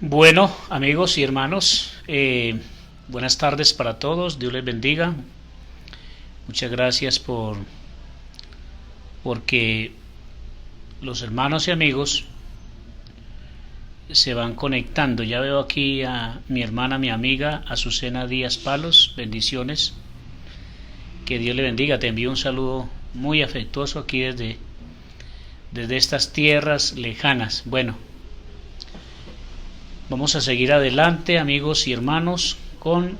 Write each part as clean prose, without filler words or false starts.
Bueno, amigos y hermanos, buenas tardes para todos, Dios les bendiga. Muchas gracias porque los hermanos y amigos se van conectando. Ya veo aquí a mi hermana, mi amiga Azucena Díaz Palos, bendiciones. Que Dios le bendiga. Te envío un saludo muy afectuoso aquí desde estas tierras lejanas. Bueno, vamos a seguir adelante, amigos y hermanos, con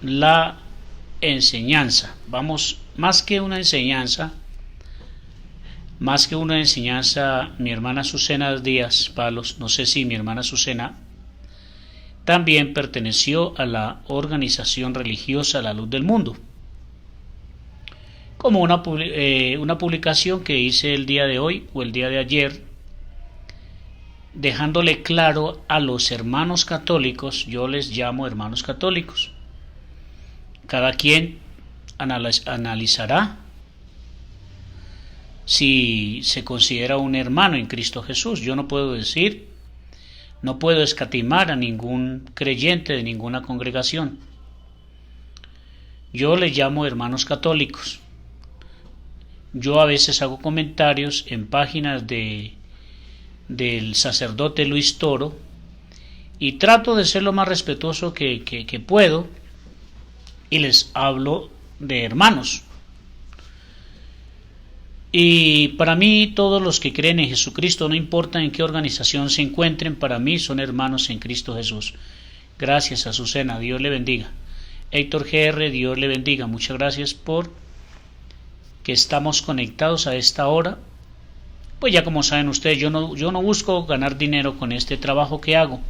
la enseñanza. Vamos, más que una enseñanza, mi hermana Azucena Díaz Palos, no sé si mi hermana Azucena también perteneció a la organización religiosa La Luz del Mundo, como una publicación que hice el día de hoy o el día de ayer, dejándole claro a los hermanos católicos. Yo les llamo hermanos católicos. Cada quien analizará si se considera un hermano en Cristo Jesús. Yo no puedo escatimar a ningún creyente de ninguna congregación. Yo les llamo hermanos católicos. Yo a veces hago comentarios en páginas del sacerdote Luis Toro y trato de ser lo más respetuoso que puedo, y les hablo de hermanos. Y para mí todos los que creen en Jesucristo, no importa en qué organización se encuentren, para mí son hermanos en Cristo Jesús. Gracias, Azucena, Dios le bendiga. Héctor GR, Dios le bendiga. Muchas gracias por que estamos conectados a esta hora. Pues ya como saben ustedes, yo no busco ganar dinero con este trabajo que hago.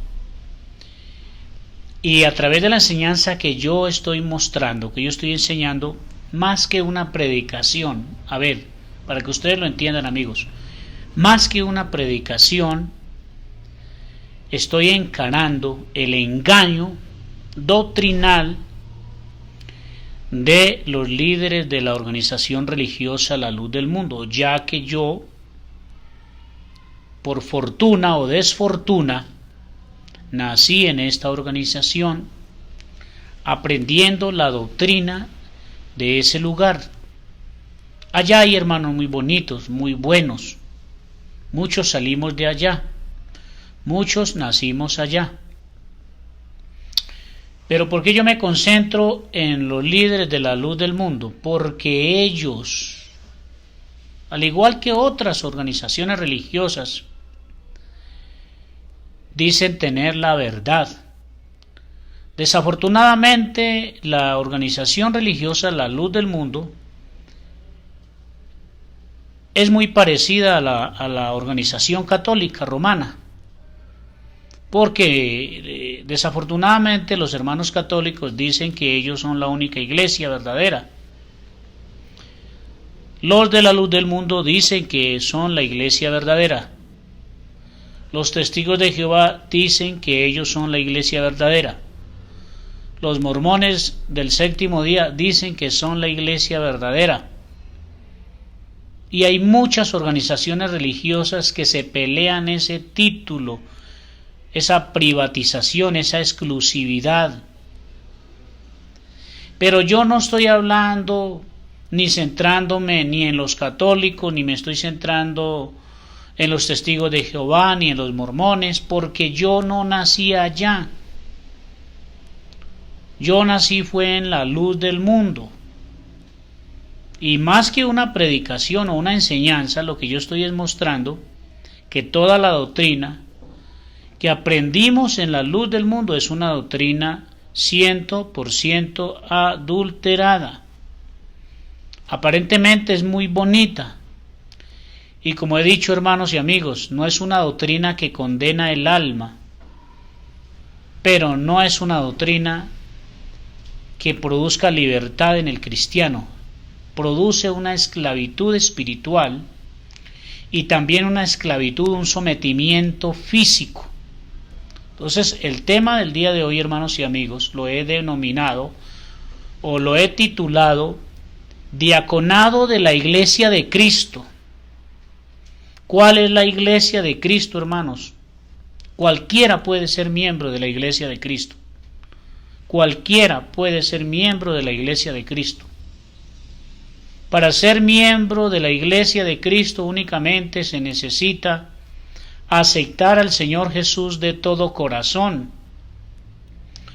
Y a través de la enseñanza que yo estoy mostrando, que yo estoy enseñando, más que una predicación, a ver, para que ustedes lo entiendan, amigos, más que una predicación, estoy encarando el engaño doctrinal de los líderes de la organización religiosa La Luz del Mundo, ya que yo, por fortuna o desfortuna, nací en esta organización aprendiendo la doctrina de ese lugar. Allá hay hermanos muy bonitos, muy buenos. Muchos salimos de allá, muchos nacimos allá. Pero ¿por qué yo me concentro en los líderes de La Luz del Mundo? Porque ellos, al igual que otras organizaciones religiosas, dicen tener la verdad. Desafortunadamente, la organización religiosa La Luz del Mundo es muy parecida a la organización católica romana, porque desafortunadamente los hermanos católicos dicen que ellos son la única iglesia verdadera. Los de La Luz del Mundo dicen que son la iglesia verdadera. Los testigos de Jehová dicen que ellos son la iglesia verdadera. Los mormones del séptimo día dicen que son la iglesia verdadera. Y hay muchas organizaciones religiosas que se pelean ese título, esa privatización, esa exclusividad. Pero yo no estoy hablando ni centrándome ni en los católicos, ni me estoy centrando en los testigos de Jehová, ni en los mormones, porque yo no nací allá. Yo nací fue en La Luz del Mundo. Y más que una predicación o una enseñanza, lo que yo estoy es mostrando que toda la doctrina que aprendimos en La Luz del Mundo es una doctrina 100% adulterada. Aparentemente es muy bonita, y como he dicho, hermanos y amigos, no es una doctrina que condena el alma, pero no es una doctrina que produzca libertad en el cristiano. Produce una esclavitud espiritual y también una esclavitud, un sometimiento físico. Entonces, el tema del día de hoy, hermanos y amigos, lo he denominado o lo he titulado Diaconado de la Iglesia de Cristo. ¿Cuál es la Iglesia de Cristo, hermanos? Cualquiera puede ser miembro de la Iglesia de Cristo. Cualquiera puede ser miembro de la Iglesia de Cristo. Para ser miembro de la Iglesia de Cristo únicamente se necesita aceptar al Señor Jesús de todo corazón.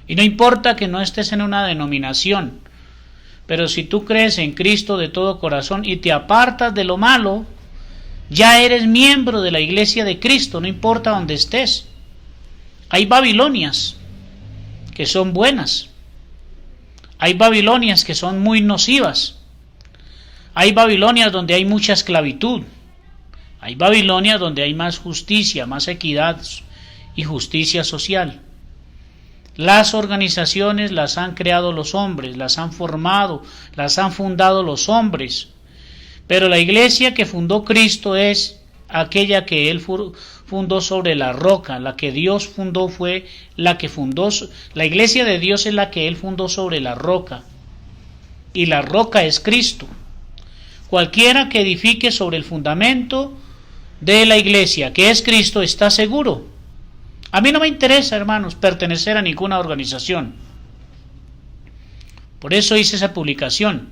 Y no importa que no estés en una denominación, pero si tú crees en Cristo de todo corazón y te apartas de lo malo, ya eres miembro de la Iglesia de Cristo, no importa dónde estés. Hay Babilonias que son buenas. Hay Babilonias que son muy nocivas. Hay Babilonias donde hay mucha esclavitud. Hay Babilonias donde hay más justicia, más equidad y justicia social. Las organizaciones las han creado los hombres, las han formado, las han fundado los hombres. Pero la iglesia que fundó Cristo es aquella que Él fundó sobre la roca. La que Dios fundó fue la que fundó. La iglesia de Dios es la que Él fundó sobre la roca. Y la roca es Cristo. Cualquiera que edifique sobre el fundamento de la iglesia, que es Cristo, está seguro. A mí no me interesa, hermanos, pertenecer a ninguna organización. Por eso hice esa publicación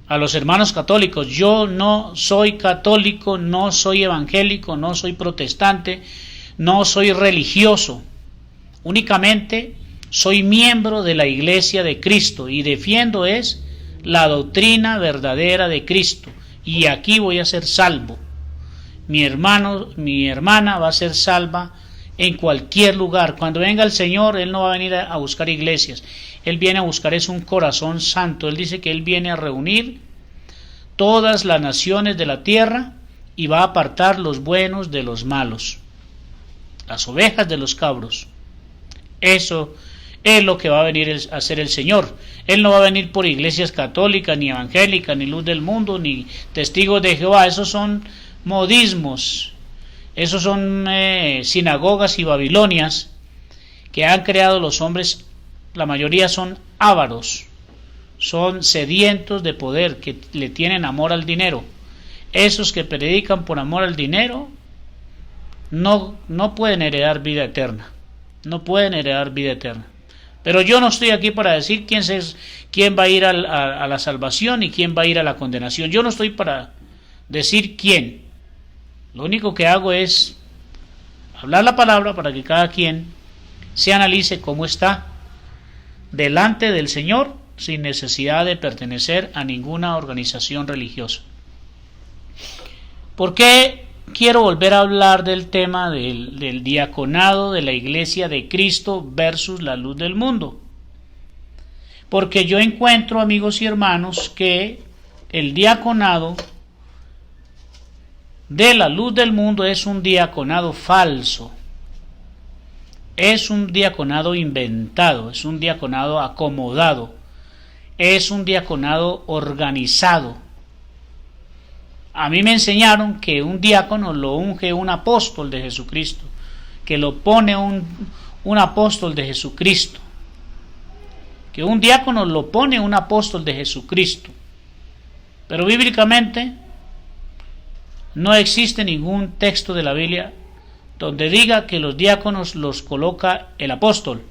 a los hermanos católicos. Yo no soy católico, no soy evangélico, no soy protestante, no soy religioso. Únicamente soy miembro de la Iglesia de Cristo y defiendo la doctrina verdadera de Cristo. Y aquí voy a ser salvo. Mi hermano, mi hermana va a ser salva en cualquier lugar. Cuando venga el Señor, Él no va a venir a buscar iglesias. Él viene a buscar un corazón santo. Él dice que Él viene a reunir todas las naciones de la tierra y va a apartar los buenos de los malos, las ovejas de los cabros. Eso es lo que va a venir a hacer el Señor. Él no va a venir por iglesias católicas, ni evangélicas, ni luz del mundo, ni testigos de Jehová. Esos son modismos, esos son sinagogas y babilonias que han creado los hombres. La mayoría son ávaros, son sedientos de poder, que le tienen amor al dinero. Esos que predican por amor al dinero no pueden heredar vida eterna, no pueden heredar vida eterna. Pero yo no estoy aquí para decir quién va a ir a la salvación y quién va a ir a la condenación. Yo no estoy para decir quién. Lo único que hago es hablar la palabra para que cada quien se analice cómo está delante del Señor sin necesidad de pertenecer a ninguna organización religiosa. ¿Por qué quiero volver a hablar del tema del diaconado de la Iglesia de Cristo versus la luz del mundo? Porque yo encuentro, amigos y hermanos, que el diaconado de la luz del mundo es un diaconado falso, es un diaconado inventado, es un diaconado acomodado, es un diaconado organizado. A mí me enseñaron que un diácono lo unge un apóstol de Jesucristo, que lo pone un apóstol de Jesucristo, que un diácono lo pone un apóstol de Jesucristo. Pero bíblicamente no existe ningún texto de la Biblia donde diga que los diáconos los coloca el apóstol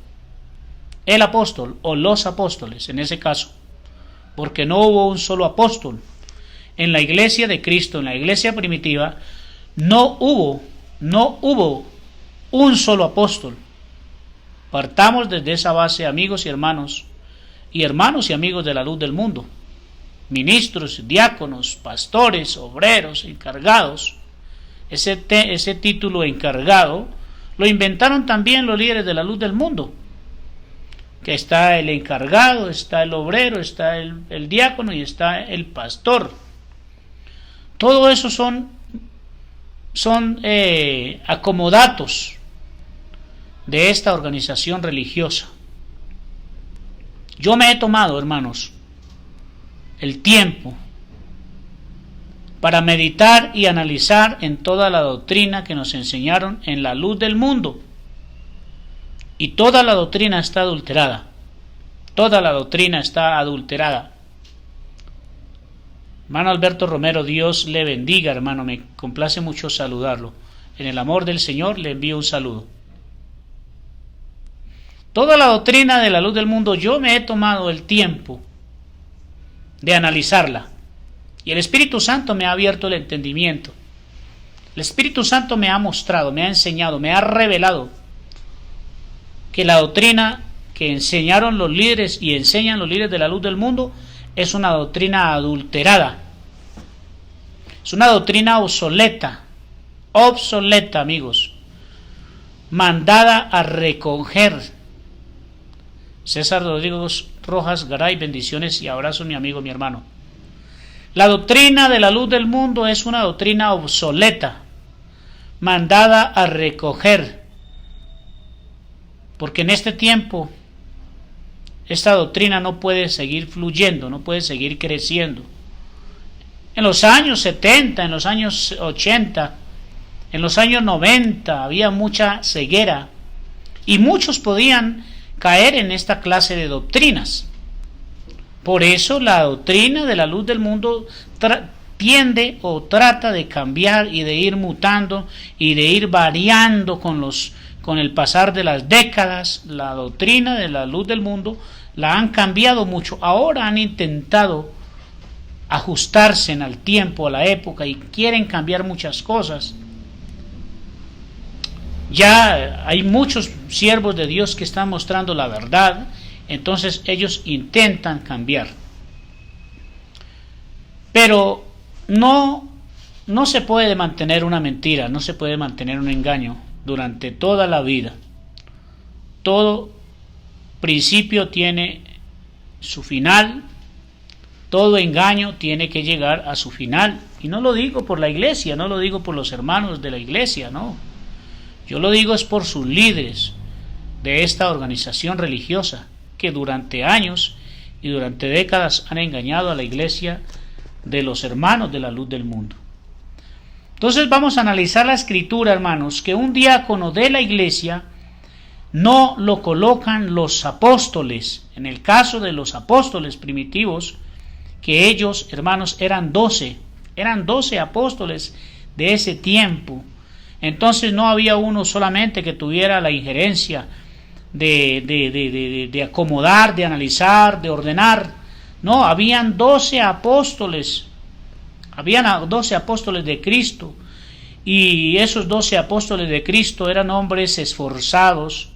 o los apóstoles en ese caso, porque no hubo un solo apóstol. En la iglesia de Cristo, en la iglesia primitiva, no hubo un solo apóstol. Partamos desde esa base, amigos y hermanos y amigos de la luz del mundo. Ministros, diáconos, pastores, obreros, encargados. Ese título encargado lo inventaron también los líderes de la luz del mundo, que está el encargado, está el obrero, está el diácono y está el pastor. Todo eso son acomodatos de esta organización religiosa. Yo me he tomado, hermanos, el tiempo para meditar y analizar en toda la doctrina que nos enseñaron en la luz del mundo. Y toda la doctrina está adulterada. Toda la doctrina está adulterada. Hermano Alberto Romero, Dios le bendiga, hermano, me complace mucho saludarlo. en el amor del Señor, le envío un saludo. Toda la doctrina de la luz del mundo, yo me he tomado el tiempo de analizarla. Y el Espíritu Santo me ha abierto el entendimiento. El Espíritu Santo me ha mostrado, me ha enseñado, me ha revelado que la doctrina que enseñaron los líderes y enseñan los líderes de la luz del mundo es una doctrina adulterada. Es una doctrina obsoleta, amigos, mandada a recoger. César Rodrigo Rojas Garay, bendiciones y abrazos, mi amigo, mi hermano. La doctrina de la luz del mundo es una doctrina obsoleta, mandada a recoger, porque en este tiempo esta doctrina no puede seguir fluyendo, no puede seguir creciendo. En los años 70, en los años 80, en los años 90 había mucha ceguera y muchos podían caer en esta clase de doctrinas. Por eso la doctrina de la luz del mundo tiende o trata de cambiar y de ir mutando y de ir variando con el pasar de las décadas. La doctrina de la luz del mundo la han cambiado mucho. Ahora han intentado ajustarse al tiempo, a la época, y quieren cambiar muchas cosas. Ya hay muchos siervos de Dios que están mostrando la verdad, entonces ellos intentan cambiar. Pero no se puede mantener una mentira, no se puede mantener un engaño durante toda la vida. Todo principio tiene su final, todo engaño tiene que llegar a su final. Y no lo digo por la iglesia, no lo digo por los hermanos de la iglesia, no. Yo lo digo es por sus líderes de esta organización religiosa que durante años y durante décadas han engañado a la iglesia de los hermanos de la luz del mundo. Entonces vamos a analizar la escritura, hermanos, que un diácono de la iglesia no lo colocan los apóstoles. En el caso de los apóstoles primitivos, que ellos, hermanos, eran 12 apóstoles de ese tiempo. Entonces no había uno solamente que tuviera la injerencia de acomodar, de analizar, de ordenar. No, habían 12 apóstoles. Habían 12 apóstoles de Cristo. Y esos 12 apóstoles de Cristo eran hombres esforzados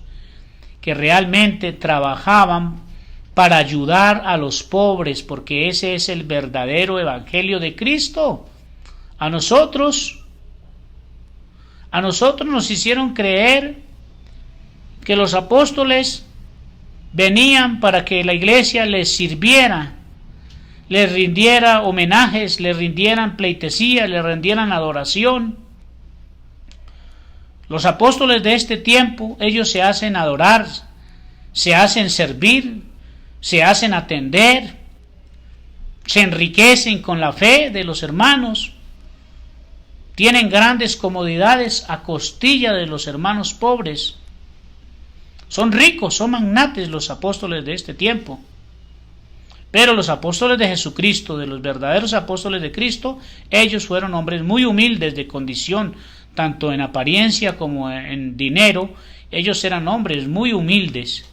que realmente trabajaban para ayudar a los pobres, porque ese es el verdadero evangelio de Cristo. A nosotros nos hicieron creer que los apóstoles venían para que la iglesia les sirviera, les rindiera homenajes, les rindieran pleitesía, les rindieran adoración. Los apóstoles de este tiempo, ellos se hacen adorar, se hacen servir, se hacen atender, se enriquecen con la fe de los hermanos, tienen grandes comodidades a costilla de los hermanos pobres. Son ricos, son magnates los apóstoles de este tiempo. Pero los apóstoles de Jesucristo, de los verdaderos apóstoles de Cristo, ellos fueron hombres muy humildes de condición, tanto en apariencia como en dinero. Ellos eran hombres muy humildes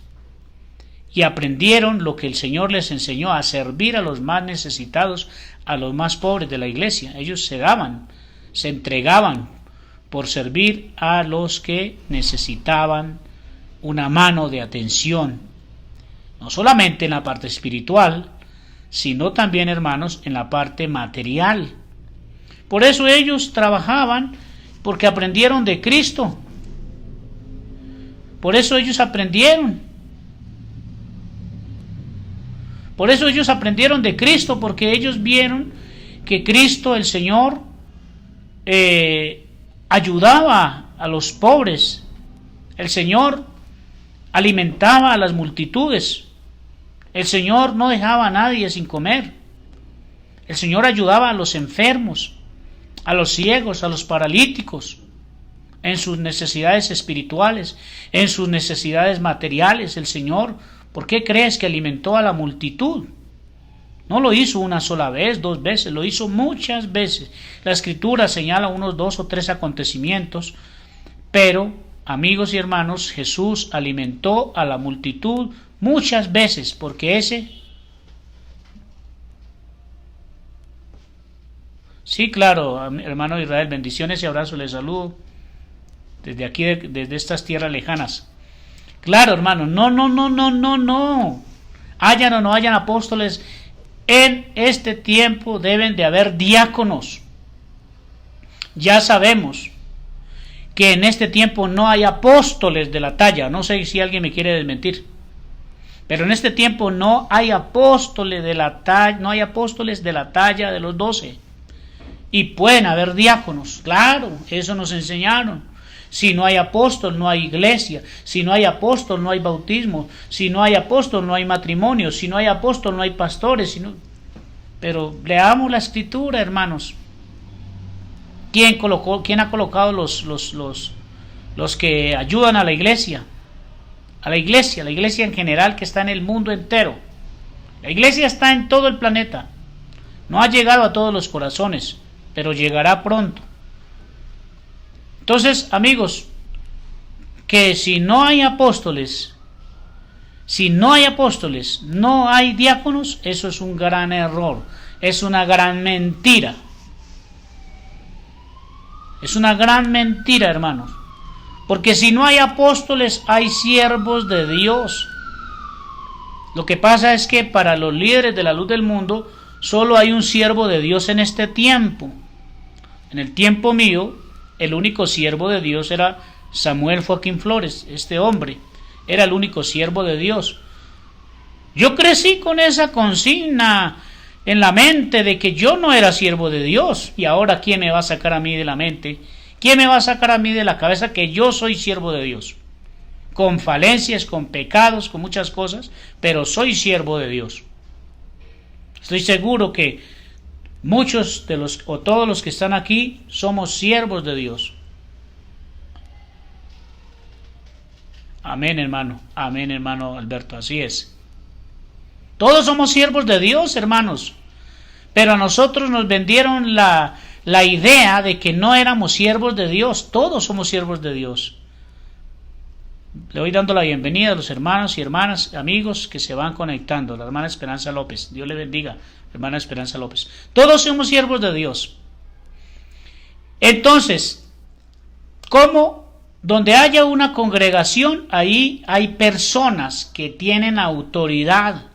y aprendieron lo que el Señor les enseñó, a servir a los más necesitados, a los más pobres de la iglesia. Ellos se daban, se entregaban por servir a los que necesitaban una mano de atención, no solamente en la parte espiritual, sino también, hermanos, en la parte material. Por eso ellos trabajaban, porque aprendieron de Cristo. Por eso ellos aprendieron. Por eso ellos aprendieron de Cristo, porque ellos vieron que Cristo, el Señor, ayudaba a los pobres. El Señor alimentaba a las multitudes. El Señor no dejaba a nadie sin comer. El Señor ayudaba a los enfermos, a los ciegos, a los paralíticos, en sus necesidades espirituales, en sus necesidades materiales. El Señor, ¿por qué crees que alimentó a la multitud? No lo hizo una sola vez, 2 veces, lo hizo muchas veces. La Escritura señala unos 2 o 3 acontecimientos, pero, amigos y hermanos, Jesús alimentó a la multitud muchas veces, porque Sí, claro, hermano Israel, bendiciones y abrazos, les saludo desde aquí, desde estas tierras lejanas. Claro, hermano, no. Hayan o no hayan apóstoles, en este tiempo deben de haber diáconos. Ya sabemos que en este tiempo no hay apóstoles de la talla, no sé si alguien me quiere desmentir, pero en este tiempo no hay apóstoles de la talla, de los 12. Y pueden haber diáconos, claro, eso nos enseñaron. Si no hay apóstol, no hay iglesia. Si no hay apóstol, no hay bautismo. Si no hay apóstol, no hay matrimonio. Si no hay apóstol, no hay pastores. Pero leamos la Escritura, hermanos. ¿Quién ha colocado los que ayudan a la iglesia? A la iglesia en general, que está en el mundo entero. La iglesia está en todo el planeta. No ha llegado a todos los corazones, pero llegará pronto. Entonces, amigos, que si no hay apóstoles, no hay diáconos, eso es un gran error, es una gran mentira. Es una gran mentira, hermanos. Porque si no hay apóstoles, hay siervos de Dios. Lo que pasa es que para los líderes de la luz del mundo, solo hay un siervo de Dios en este tiempo. En el tiempo mío, el único siervo de Dios era Samuel Joaquín Flores. Este hombre era el único siervo de Dios. Yo crecí con esa consigna en la mente de que yo no era siervo de Dios. Y ahora, ¿quién me va a sacar a mí de la mente? ¿Quién me va a sacar a mí de la cabeza que yo soy siervo de Dios? Con falencias, con pecados, con muchas cosas, pero soy siervo de Dios. Estoy seguro que muchos de los, o todos los que están aquí, somos siervos de Dios. Amén, hermano Alberto, así es. Todos somos siervos de Dios, hermanos, pero a nosotros nos vendieron la idea de que no éramos siervos de Dios. Todos somos siervos de Dios. Le voy dando la bienvenida a los hermanos y hermanas, amigos que se van conectando. La hermana Esperanza López, Dios le bendiga, hermana Esperanza López. Todos somos siervos de Dios. Entonces, ¿cómo? Donde haya una congregación, ahí hay personas que tienen autoridad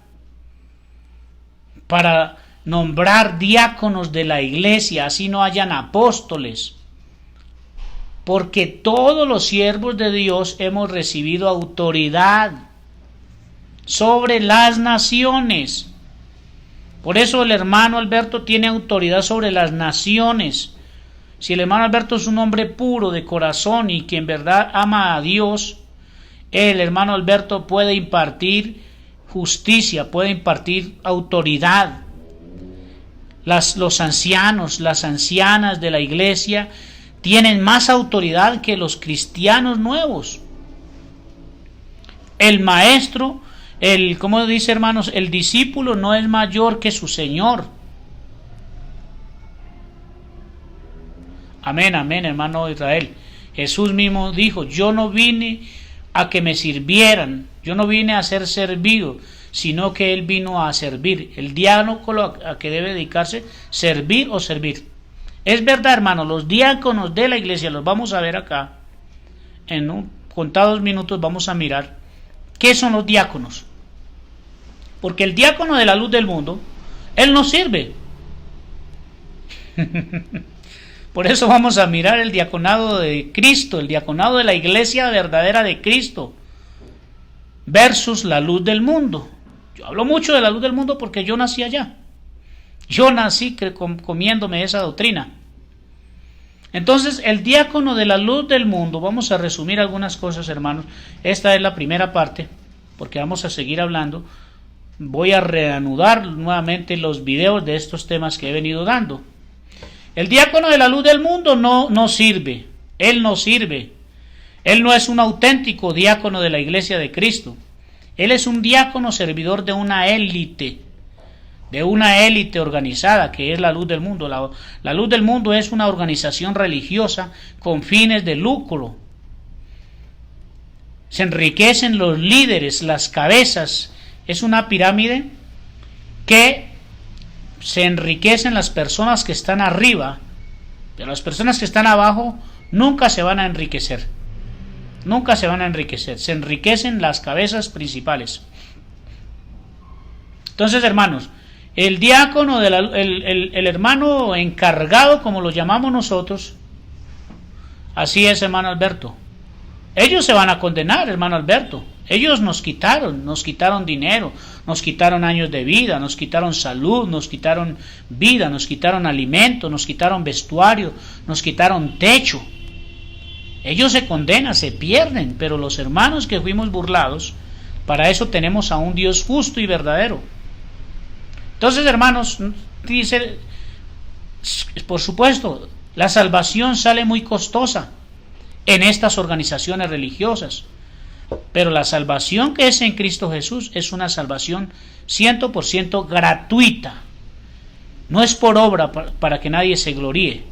para nombrar diáconos de la iglesia, así no hayan apóstoles. Porque todos los siervos de Dios hemos recibido autoridad sobre las naciones. Por eso el hermano Alberto tiene autoridad sobre las naciones. Si el hermano Alberto es un hombre puro de corazón y que en verdad ama a Dios, el hermano Alberto puede impartir justicia, puede impartir autoridad. Los ancianos, las ancianas de la iglesia tienen más autoridad que los cristianos nuevos. El maestro, ¿cómo dice, hermanos? El discípulo no es mayor que su Señor. Amén, amén, hermano Israel. Jesús mismo dijo: yo no vine a que me sirvieran, yo no vine a ser servido, sino que Él vino a servir. El diácono a que debe dedicarse, servir o servir. Es verdad, hermano, los diáconos de la iglesia los vamos a ver acá. En contados minutos vamos a mirar qué son los diáconos. Porque el diácono de la luz del mundo, él no sirve. Por eso vamos a mirar el diaconado de Cristo, el diaconado de la iglesia verdadera de Cristo, versus la luz del mundo. Yo hablo mucho de la luz del mundo porque yo nací allá. Yo nací comiéndome esa doctrina. Entonces, el diácono de la luz del mundo, vamos a resumir algunas cosas, hermanos. Esta es la primera parte, porque vamos a seguir hablando. Voy a reanudar nuevamente los videos de estos temas que he venido dando. El diácono de la luz del mundo no sirve. Él no sirve. Él no es un auténtico diácono de la iglesia de Cristo. Él es un diácono servidor de una élite, de una élite organizada que es la Luz del Mundo. La Luz del Mundo es una organización religiosa con fines de lucro. Se enriquecen los líderes, las cabezas. Es una pirámide que se enriquecen las personas que están arriba, pero las personas que están abajo nunca se van a enriquecer. Nunca se van a enriquecer. Se enriquecen las cabezas principales. Entonces, hermanos, el diácono, el hermano encargado, como lo llamamos nosotros, así es, hermano Alberto. Ellos se van a condenar, hermano Alberto. Ellos nos quitaron dinero, nos quitaron años de vida, nos quitaron salud, nos quitaron vida, nos quitaron alimento, nos quitaron vestuario, nos quitaron techo. Ellos se condenan, se pierden, pero los hermanos que fuimos burlados, para eso tenemos a un Dios justo y verdadero. Entonces, hermanos, dice, por supuesto, la salvación sale muy costosa en estas organizaciones religiosas, pero la salvación que es en Cristo Jesús es una salvación 100% gratuita. No es por obra para que nadie se gloríe.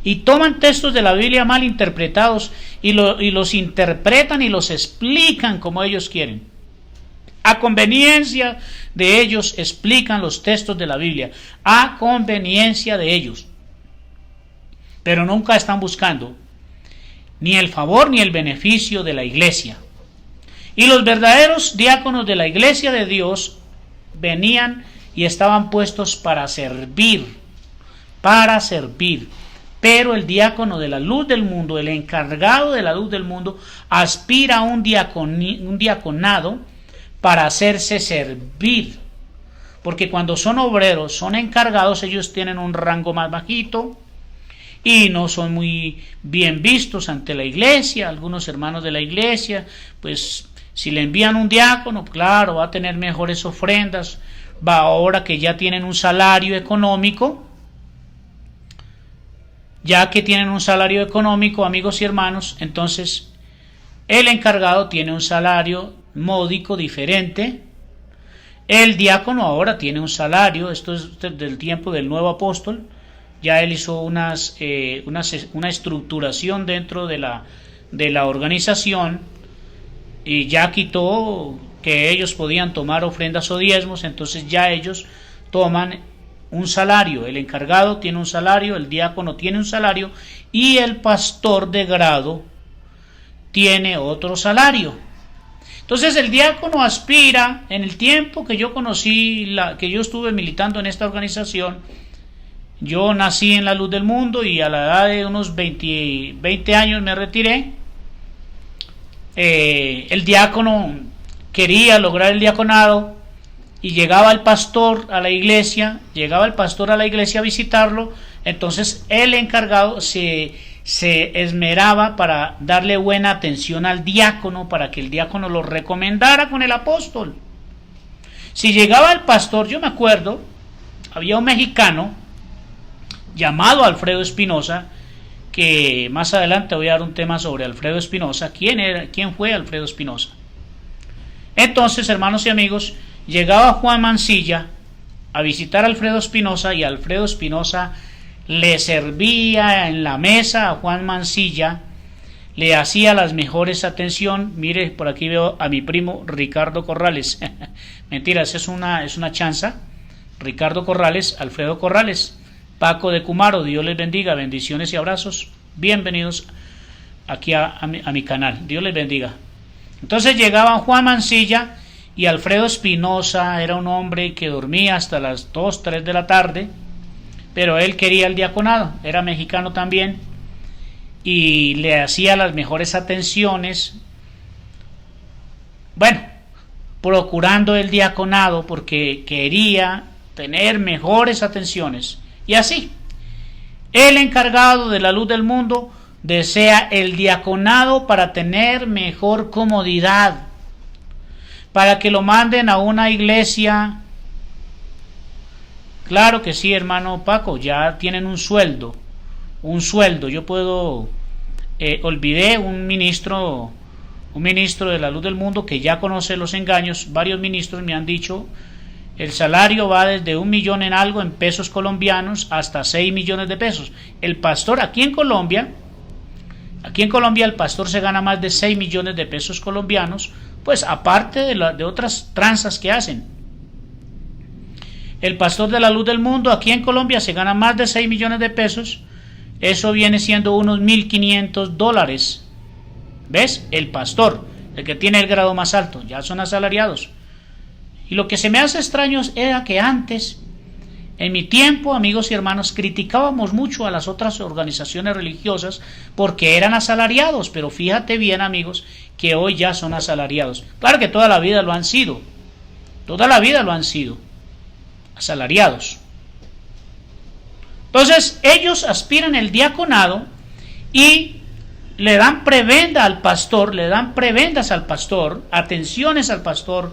Y toman textos de la Biblia mal interpretados y los interpretan y los explican como ellos quieren. A conveniencia de ellos explican los textos de la Biblia. A conveniencia de ellos. Pero nunca están buscando ni el favor ni el beneficio de la iglesia. Y los verdaderos diáconos de la iglesia de Dios venían y estaban puestos para servir. Pero el diácono de la luz del mundo, el encargado de la luz del mundo, aspira a un diaconado para hacerse servir. Porque cuando son obreros, son encargados, ellos tienen un rango más bajito y no son muy bien vistos ante la iglesia. Algunos hermanos de la iglesia, pues si le envían un diácono, claro, va a tener mejores ofrendas. Va ahora que ya tienen un salario económico. Ya que tienen un salario económico, amigos y hermanos, entonces el encargado tiene un salario módico diferente. El diácono ahora tiene un salario, esto es del tiempo del nuevo apóstol. Ya él hizo una estructuración dentro de la organización y ya quitó que ellos podían tomar ofrendas o diezmos, entonces ya ellos toman un salario, el encargado tiene un salario, el diácono tiene un salario y el pastor de grado tiene otro salario. Entonces el diácono aspira, en el tiempo que yo conocí, que yo estuve militando en esta organización, yo nací en la luz del mundo y a la edad de unos 20 años me retiré. El diácono quería lograr el diaconado y llegaba el pastor a la iglesia, a visitarlo, entonces el encargado se esmeraba para darle buena atención al diácono, para que el diácono lo recomendara con el apóstol. Si llegaba el pastor, yo me acuerdo, había un mexicano llamado Alfredo Espinosa, que más adelante voy a dar un tema sobre Alfredo Espinosa. ¿Quién fue Alfredo Espinosa? Entonces, hermanos y amigos, llegaba Juan Mancilla a visitar a Alfredo Espinosa y Alfredo Espinosa le servía en la mesa a Juan Mancilla, le hacía las mejores atención. Mire, por aquí veo a mi primo Ricardo Corrales. Mentiras, es una chanza. Ricardo Corrales, Alfredo Corrales, Paco de Kumaro, Dios les bendiga, bendiciones y abrazos. Bienvenidos aquí a mi canal, Dios les bendiga. Entonces llegaban Juan Mancilla y Alfredo Espinosa, era un hombre que dormía hasta las 2, 3 de la tarde, pero él quería el diaconado, era mexicano también, y le hacía las mejores atenciones, bueno, procurando el diaconado porque quería tener mejores atenciones. Y así, el encargado de la luz del mundo desea el diaconado para tener mejor comodidad, para que lo manden a una iglesia. Claro que sí, hermano Paco, ya tienen un sueldo. Yo puedo, olvidé un ministro de la luz del mundo que ya conoce los engaños. Varios ministros me han dicho El salario va desde 1 millón en algo en pesos colombianos hasta 6 millones de pesos. El pastor aquí en Colombia el pastor se gana más de 6 millones de pesos colombianos, pues aparte de otras tranzas que hacen. El pastor de la Luz del Mundo aquí en Colombia se gana más de 6 millones de pesos. Eso viene siendo unos $1,500. ¿Ves? El pastor, el que tiene el grado más alto, ya son asalariados. Y lo que se me hace extraño era que antes, en mi tiempo, amigos y hermanos, criticábamos mucho a las otras organizaciones religiosas porque eran asalariados, pero fíjate bien, amigos, que hoy ya son asalariados. Claro que toda la vida lo han sido, asalariados. Entonces, ellos aspiran el diaconado y le dan prebenda al pastor, le dan prebendas al pastor, atenciones al pastor,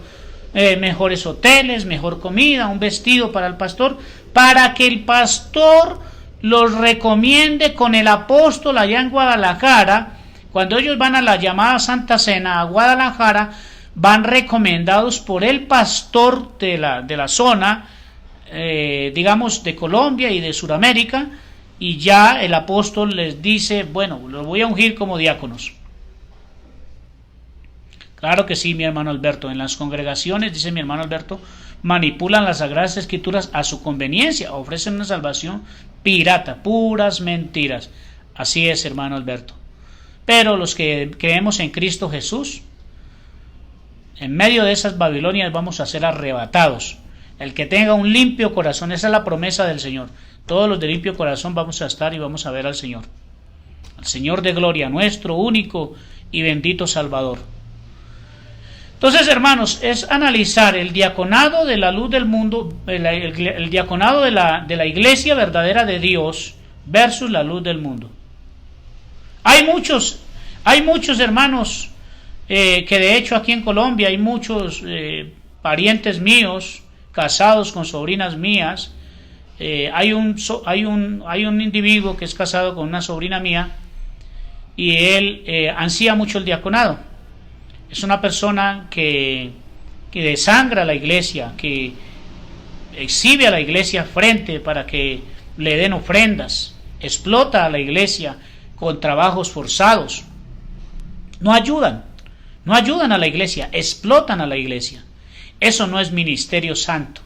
mejores hoteles, mejor comida, un vestido para el pastor, para que el pastor los recomiende con el apóstol allá en Guadalajara. Cuando ellos van a la llamada Santa Cena a Guadalajara, van recomendados por el pastor de la zona, digamos de Colombia y de Sudamérica, y ya el apóstol les dice, bueno, los voy a ungir como diáconos. Claro que sí, mi hermano Alberto. En las congregaciones, dice mi hermano Alberto, manipulan las Sagradas Escrituras a su conveniencia, ofrecen una salvación pirata, puras mentiras. Así es, hermano Alberto. Pero los que creemos en Cristo Jesús, en medio de esas Babilonias vamos a ser arrebatados. El que tenga un limpio corazón, esa es la promesa del Señor. Todos los de limpio corazón vamos a estar y vamos a ver al Señor. Al Señor de gloria, nuestro único y bendito Salvador. Entonces, hermanos, es analizar el diaconado de la Luz del Mundo, el diaconado de la iglesia verdadera de Dios versus la Luz del Mundo. Hay muchos hermanos que de hecho aquí en Colombia hay muchos parientes míos casados con sobrinas mías. Hay un individuo que es casado con una sobrina mía y él ansía mucho el diaconado. Es una persona que desangra a la iglesia, que exhibe a la iglesia frente para que le den ofrendas, explota a la iglesia con trabajos forzados. No ayudan a la iglesia, explotan a la iglesia. Eso no es ministerio santo.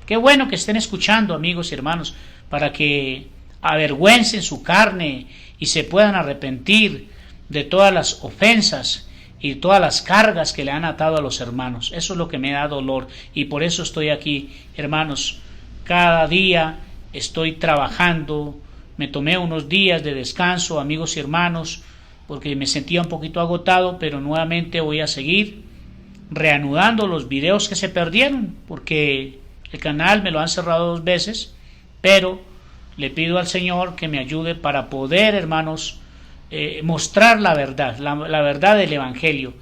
Qué bueno que estén escuchando, amigos y hermanos, para que avergüencen su carne y se puedan arrepentir de todas las ofensas y todas las cargas que le han atado a los hermanos. Eso es lo que me da dolor y por eso estoy aquí, hermanos. Cada día estoy trabajando. Me tomé unos días de descanso, amigos y hermanos, porque me sentía un poquito agotado, pero nuevamente voy a seguir reanudando los videos que se perdieron, porque el canal me lo han cerrado 2 veces, pero le pido al Señor que me ayude para poder, hermanos, mostrar la verdad, la verdad del Evangelio.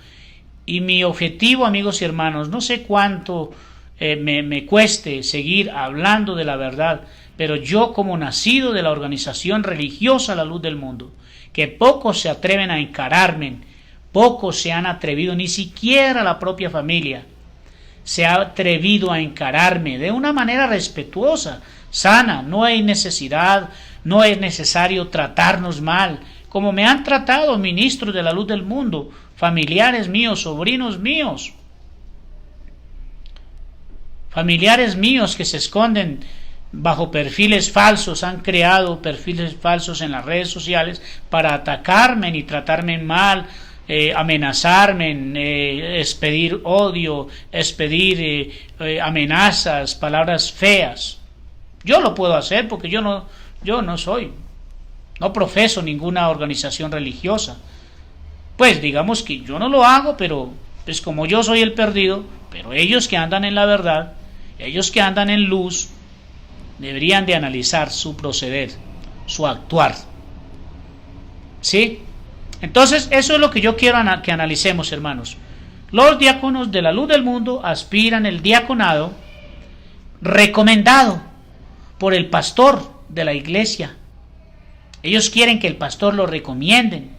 Y mi objetivo, amigos y hermanos, no sé cuánto me cueste seguir hablando de la verdad, pero yo, como nacido de la organización religiosa La Luz del Mundo, que pocos se atreven a encararme, pocos se han atrevido, ni siquiera la propia familia se ha atrevido a encararme de una manera respetuosa, sana. No hay necesidad, no es necesario tratarnos mal, como me han tratado ministros de La Luz del Mundo, familiares míos, sobrinos míos, familiares míos que se esconden bajo perfiles falsos, han creado perfiles falsos en las redes sociales para atacarme y tratarme mal, amenazarme, expedir odio, expedir amenazas, palabras feas. Yo lo puedo hacer porque yo no profeso ninguna organización religiosa. Pues digamos que yo no lo hago, pero pues como yo soy el perdido, pero ellos que andan en la verdad, ellos que andan en luz, deberían de analizar su proceder, su actuar. ¿Sí? Entonces, eso es lo que yo quiero que analicemos, hermanos. Los diáconos de La Luz del Mundo aspiran el diaconado recomendado por el pastor de la iglesia. Ellos quieren que el pastor lo recomienden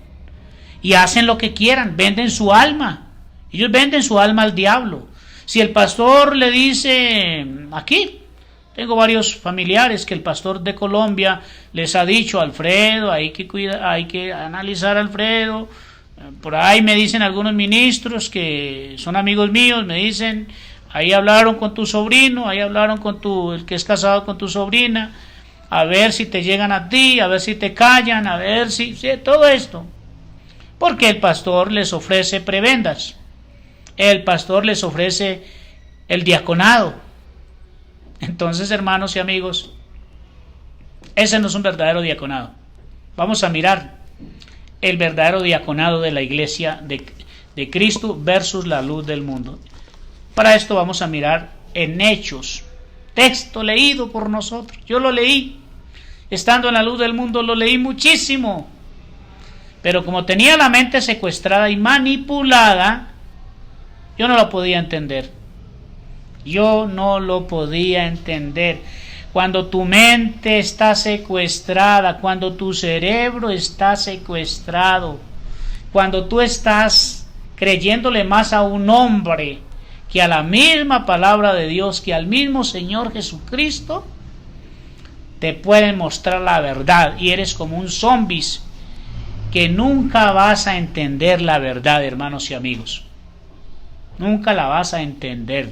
y hacen lo que quieran, venden su alma. Ellos venden su alma al diablo. Si el pastor le dice, aquí tengo varios familiares que el pastor de Colombia les ha dicho, Alfredo, hay que analizar a Alfredo. Por ahí me dicen algunos ministros que son amigos míos, me dicen, ahí hablaron con tu sobrino, ahí hablaron con el que es casado con tu sobrina, a ver si te llegan a ti, a ver si te callan, a ver si todo esto. Porque el pastor les ofrece prebendas, el pastor les ofrece el diaconado. Entonces, hermanos y amigos, ese no es un verdadero diaconado. Vamos a mirar el verdadero diaconado de la iglesia de Cristo versus la luz del mundo. Para esto vamos a mirar en Hechos, texto leído por nosotros. Yo lo leí, estando en la luz del mundo lo leí muchísimo, pero como tenía la mente secuestrada y manipulada, yo no lo podía entender. Yo no lo podía entender. Cuando tu mente está secuestrada, cuando tu cerebro está secuestrado, cuando tú estás creyéndole más a un hombre que a la misma palabra de Dios, que al mismo Señor Jesucristo, te pueden mostrar la verdad y eres como un zombie que nunca vas a entender la verdad, hermanos y amigos. Nunca la vas a entender.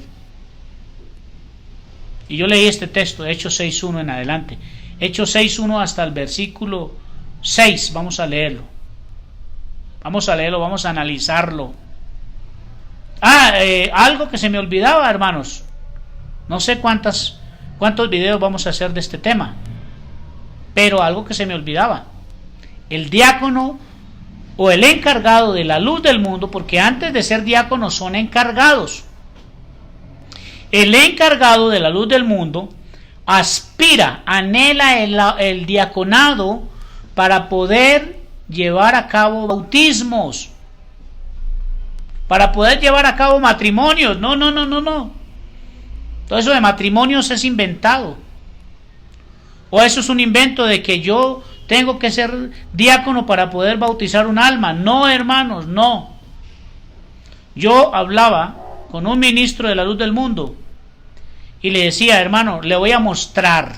Y yo leí este texto de Hechos 6.1 en adelante. Hechos 6.1 hasta el versículo 6. Vamos a leerlo. Vamos a analizarlo. Algo que se me olvidaba, hermanos. No sé cuántos videos vamos a hacer de este tema. Pero algo que se me olvidaba. El diácono o el encargado de la luz del mundo, porque antes de ser diáconos son encargados. El encargado de la luz del mundo aspira, anhela el diaconado para poder llevar a cabo bautismos, para poder llevar a cabo matrimonios. No. Todo eso de matrimonios es inventado. O eso es un invento de que yo tengo que ser diácono para poder bautizar un alma. No, hermanos, no. Yo hablaba con un ministro de la luz del mundo y le decía, hermano, le voy a mostrar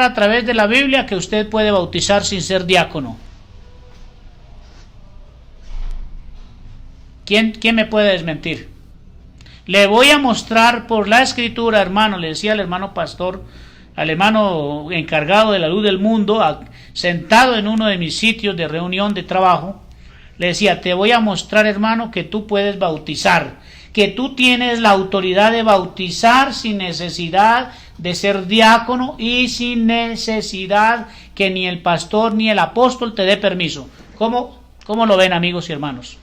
a través de la Biblia que usted puede bautizar sin ser diácono. ¿Quién me puede desmentir? Le voy a mostrar por la escritura, hermano, le decía al hermano pastor, al hermano encargado de la luz del mundo, sentado en uno de mis sitios de reunión de trabajo, le decía, te voy a mostrar, hermano, que tú puedes bautizar, que tú tienes la autoridad de bautizar sin necesidad de ser diácono y sin necesidad que ni el pastor ni el apóstol te dé permiso. ¿Cómo lo ven, amigos y hermanos?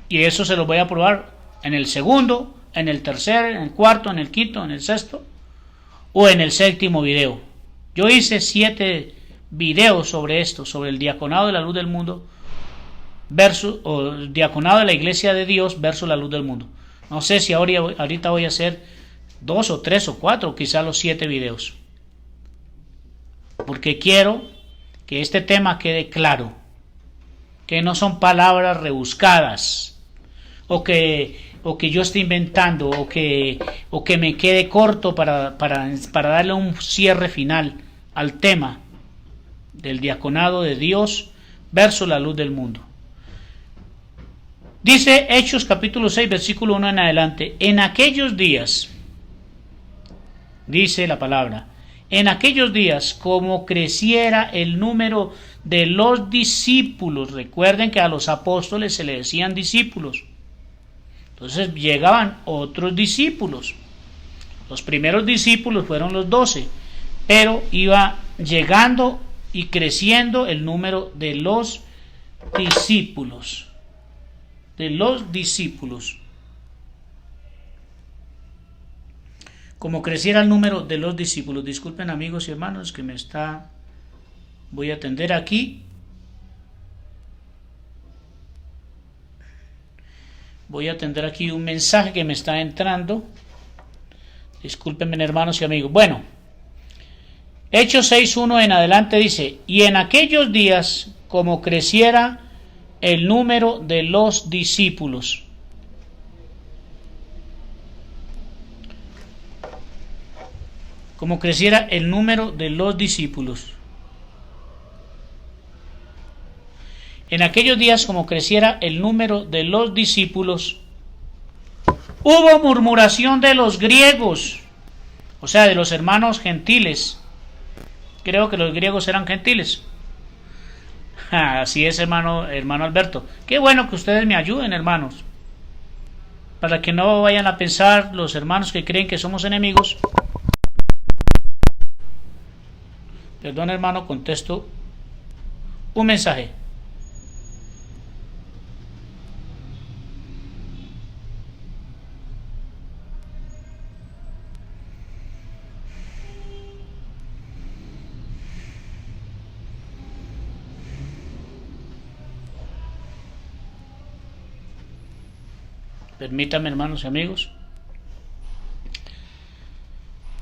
Y eso se lo voy a probar en el segundo, en el tercer, en el cuarto, en el quinto, en el sexto o en el séptimo video. Yo hice 7 videos sobre esto, sobre el diaconado de la luz del mundo versus, o el diaconado de la iglesia de Dios versus la luz del mundo. No sé si ahorita voy a hacer 2 o 3 o 4 o quizá los 7 videos, porque quiero que este tema quede claro, que no son palabras rebuscadas o que yo esté inventando o que me quede corto para darle un cierre final al tema del diaconado de Dios versus la luz del mundo. Dice Hechos capítulo 6 versículo 1 en adelante, en aquellos días, dice la palabra, en aquellos días, como creciera el número de los discípulos, recuerden que a los apóstoles se les decían discípulos, entonces llegaban otros discípulos. Los primeros discípulos fueron los 12, pero iba llegando y creciendo el número de los discípulos. Como creciera el número de los discípulos. Disculpen, amigos y hermanos, que voy a atender aquí. Voy a atender aquí un mensaje que me está entrando. Discúlpenme, hermanos y amigos. Bueno, Hechos 6.1 en adelante dice, y en aquellos días, como creciera el número de los discípulos. Como creciera el número de los discípulos. En aquellos días, como creciera el número de los discípulos, hubo murmuración de los griegos, o sea, de los hermanos gentiles. Creo que los griegos eran gentiles. Así es, hermano Alberto. Qué bueno que ustedes me ayuden, hermanos, para que no vayan a pensar los hermanos que creen que somos enemigos. Perdón, hermano, contesto un mensaje. Permítame, hermanos y amigos.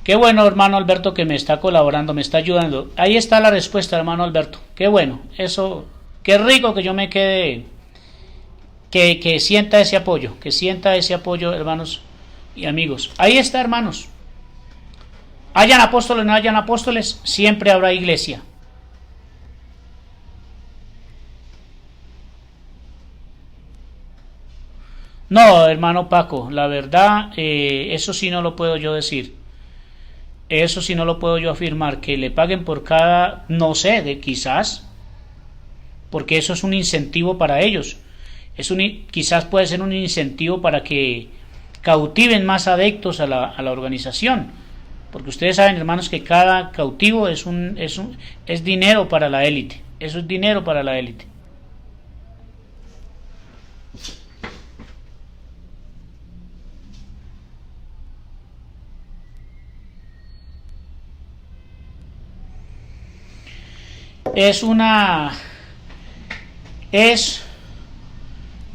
Qué bueno, hermano Alberto, que me está colaborando, me está ayudando. Ahí está la respuesta, hermano Alberto. Qué bueno, eso, qué rico que yo me quede, que sienta ese apoyo, hermanos y amigos. Ahí está, hermanos. Hayan apóstoles, no hayan apóstoles, siempre habrá iglesia. No, hermano Paco, la verdad, eso sí no lo puedo yo decir. Eso sí no lo puedo yo afirmar, que le paguen por cada, no sé, de quizás, porque eso es un incentivo para ellos. Quizás puede ser un incentivo para que cautiven más adeptos a la organización, porque ustedes saben, hermanos, que cada cautivo es dinero para la élite. Eso es dinero para la élite. Es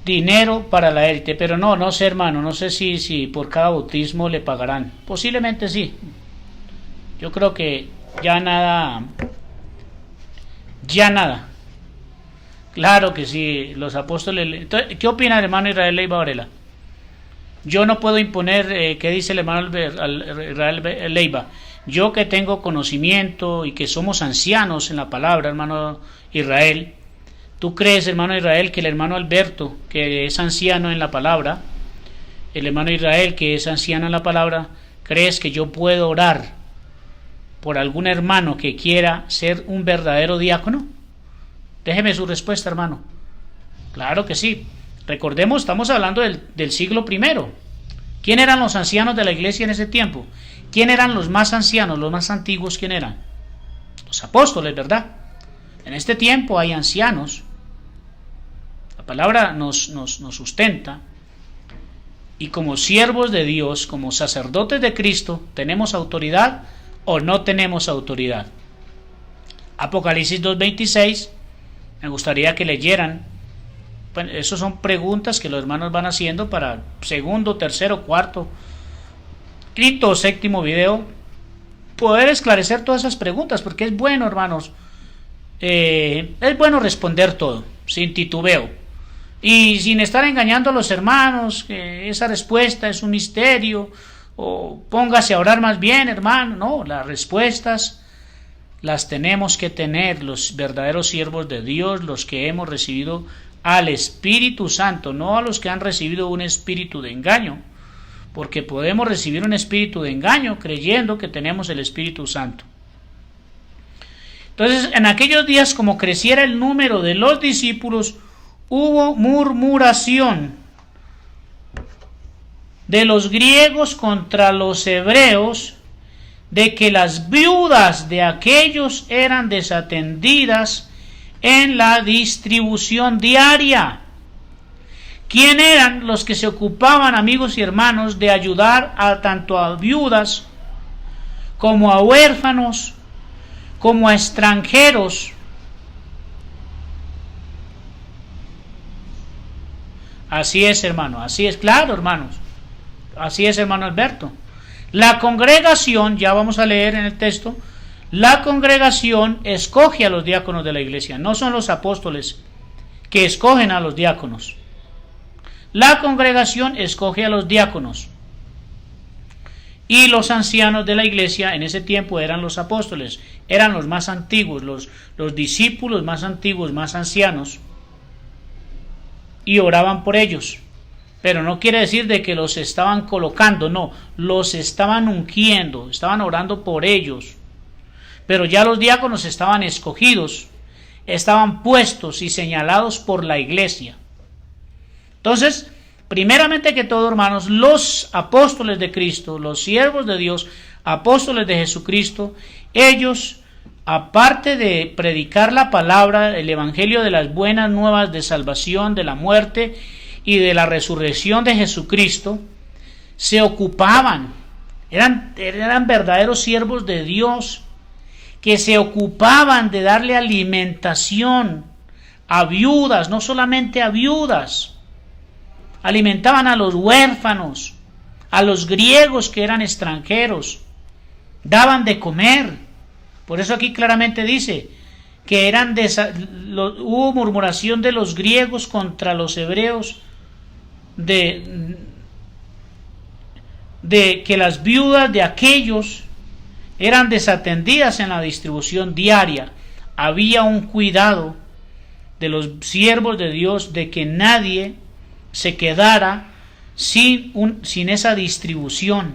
dinero para la élite, pero no sé, hermano, no sé si por cada bautismo le pagarán. Posiblemente sí. Yo creo que ya nada. Claro que sí, los apóstoles. Entonces, ¿qué opina el hermano Israel Leiva Varela? Yo no puedo imponer qué dice el hermano Israel Leiva. Yo que tengo conocimiento y que somos ancianos en la palabra, hermano Israel, ¿tú crees, hermano Israel, que el hermano Alberto, que es anciano en la palabra, el hermano Israel, que es anciano en la palabra, crees que yo puedo orar por algún hermano que quiera ser un verdadero diácono? Déjeme su respuesta, hermano. Claro que sí. Recordemos, estamos hablando del siglo primero. ¿Quién eran los ancianos de la iglesia en ese tiempo? ¿Quién eran los más ancianos, los más antiguos? ¿Quién eran? Los apóstoles, ¿verdad? En este tiempo hay ancianos. La palabra nos sustenta. Y como siervos de Dios, como sacerdotes de Cristo, ¿tenemos autoridad o no tenemos autoridad? Apocalipsis 2:26, me gustaría que leyeran. Bueno, esas son preguntas que los hermanos van haciendo para segundo, tercero, cuarto, quinto o séptimo video, poder esclarecer todas esas preguntas, porque es bueno, hermanos, es bueno responder todo, sin titubeo, y sin estar engañando a los hermanos, que esa respuesta es un misterio, o póngase a orar más bien, hermano. No, las respuestas las tenemos que tener los verdaderos siervos de Dios, los que hemos recibido al Espíritu Santo, no a los que han recibido un espíritu de engaño, porque podemos recibir un espíritu de engaño creyendo que tenemos el Espíritu Santo. Entonces, en aquellos días, como creciera el número de los discípulos, hubo murmuración de los griegos contra los hebreos, de que las viudas de aquellos eran desatendidas en la distribución diaria. ¿Quién eran los que se ocupaban, amigos y hermanos, de ayudar tanto a viudas como a huérfanos, como a extranjeros? Así es, hermano, así es, claro, hermanos, así es, hermano Alberto. La congregación, ya vamos a leer en el texto, la congregación escoge a los diáconos de la iglesia, no son los apóstoles que escogen a los diáconos. La congregación escoge a los diáconos. Y los ancianos de la iglesia en ese tiempo eran los apóstoles, eran los más antiguos, los discípulos más antiguos, más ancianos, y oraban por ellos. Pero no quiere decir de que los estaban colocando, no, los estaban ungiendo, estaban orando por ellos. Pero ya los diáconos estaban escogidos, estaban puestos y señalados por la iglesia. Entonces, primeramente que todo, hermanos, los apóstoles de Cristo, los siervos de Dios, apóstoles de Jesucristo, ellos, aparte de predicar la palabra, el evangelio de las buenas nuevas de salvación, de la muerte y de la resurrección de Jesucristo, se ocupaban, eran verdaderos siervos de Dios, que se ocupaban de darle alimentación a viudas, no solamente a viudas, alimentaban a los huérfanos, a los griegos que eran extranjeros, daban de comer. Por eso aquí claramente dice que hubo murmuración de los griegos contra los hebreos de que las viudas de aquellos eran desatendidas en la distribución diaria. Había un cuidado de los siervos de Dios de que nadie se quedara sin esa distribución,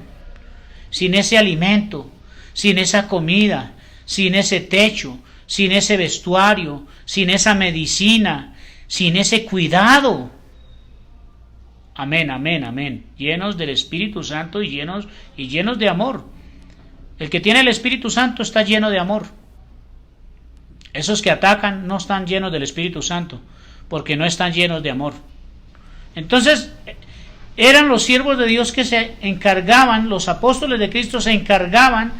sin ese alimento, sin esa comida, sin ese techo, sin ese vestuario, sin esa medicina, sin ese cuidado. Amén, amén, amén. Llenos del Espíritu Santo y llenos de amor. El que tiene el Espíritu Santo está lleno de amor. Esos que atacan no están llenos del Espíritu Santo, porque no están llenos de amor. Entonces, eran los siervos de Dios que se encargaban, los apóstoles de Cristo se encargaban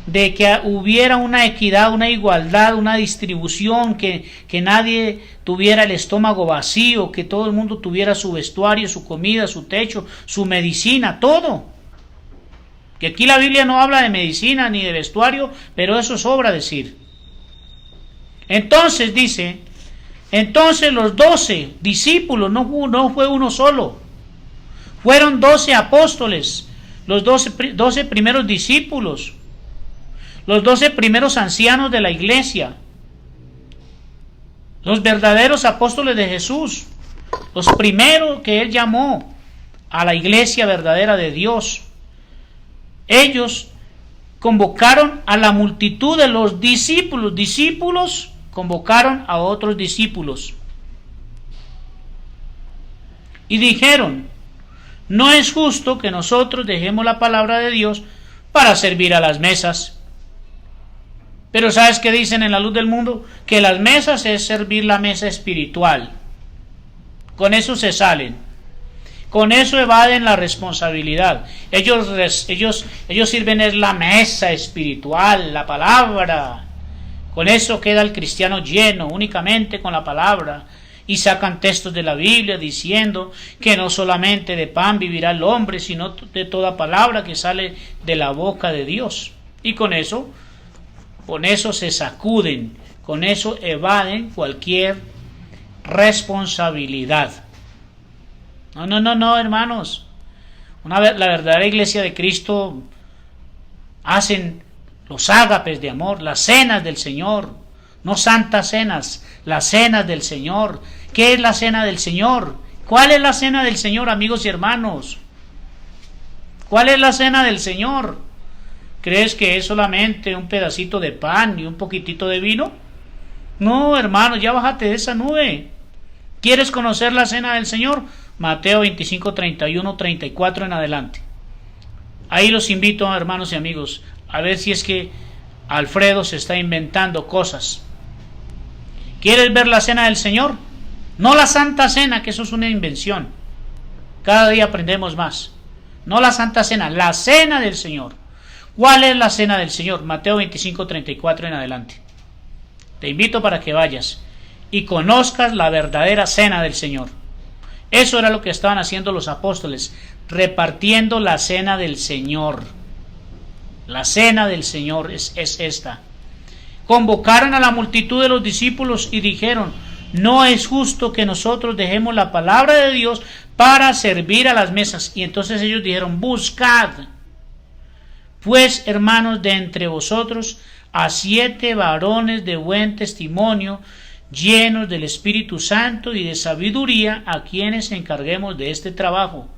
de que hubiera una equidad, una igualdad, una distribución, que nadie tuviera el estómago vacío, que todo el mundo tuviera su vestuario, su comida, su techo, su medicina, todo. Que aquí la Biblia no habla de medicina ni de vestuario, pero eso sobra decir. Entonces dice, los 12 discípulos, no fue uno solo, fueron 12 apóstoles, los 12 primeros discípulos, los 12 primeros ancianos de la iglesia, los verdaderos apóstoles de Jesús, los primeros que Él llamó a la iglesia verdadera de Dios. Ellos convocaron a la multitud de los discípulos convocaron a otros discípulos y dijeron: no es justo que nosotros dejemos la palabra de Dios para servir a las mesas. Pero ¿sabes qué dicen en la luz del mundo? Que las mesas es servir la mesa espiritual. Con eso se salen, con eso evaden la responsabilidad. Ellos sirven es la mesa espiritual, la palabra. Con eso queda el cristiano lleno, únicamente con la palabra. Y sacan textos de la Biblia diciendo que no solamente de pan vivirá el hombre, sino de toda palabra que sale de la boca de Dios. Y con eso se sacuden, con eso evaden cualquier responsabilidad. No, hermanos. La verdadera iglesia de Cristo hacen los ágapes de amor, las cenas del Señor, no santas cenas, las cenas del Señor. ¿Qué es la cena del Señor? ¿Cuál es la cena del Señor, amigos y hermanos? ¿Cuál es la cena del Señor? ¿Crees que es solamente un pedacito de pan y un poquitito de vino? No, hermano, ya bájate de esa nube. ¿Quieres conocer la cena del Señor? Mateo 25, 31, 34 en adelante. Ahí los invito, hermanos y amigos, a ver si es que Alfredo se está inventando cosas. ¿Quieres ver la cena del Señor? No la Santa Cena, que eso es una invención. Cada día aprendemos más. No la Santa Cena, la cena del Señor. ¿Cuál es la cena del Señor? Mateo 25, 34 en adelante. Te invito para que vayas y conozcas la verdadera cena del Señor. Eso era lo que estaban haciendo los apóstoles, repartiendo la cena del Señor. La cena del Señor es esta. Convocaron a la multitud de los discípulos y dijeron: No es justo que nosotros dejemos la palabra de Dios para servir a las mesas. Y entonces ellos dijeron, buscad pues, hermanos, de entre vosotros a 7 varones de buen testimonio, llenos del Espíritu Santo y de sabiduría, a quienes encarguemos de este trabajo.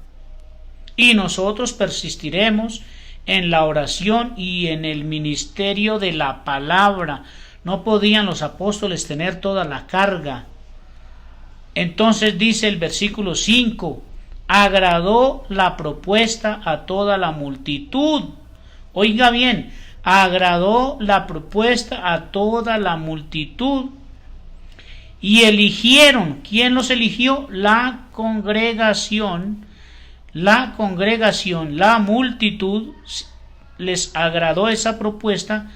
Y nosotros persistiremos en la oración y en el ministerio de la palabra. No podían los apóstoles tener toda la carga. Entonces dice el versículo 5, agradó la propuesta a toda la multitud. Oiga bien, agradó la propuesta a toda la multitud. Y eligieron, ¿quién los eligió? La congregación, la multitud, les agradó esa propuesta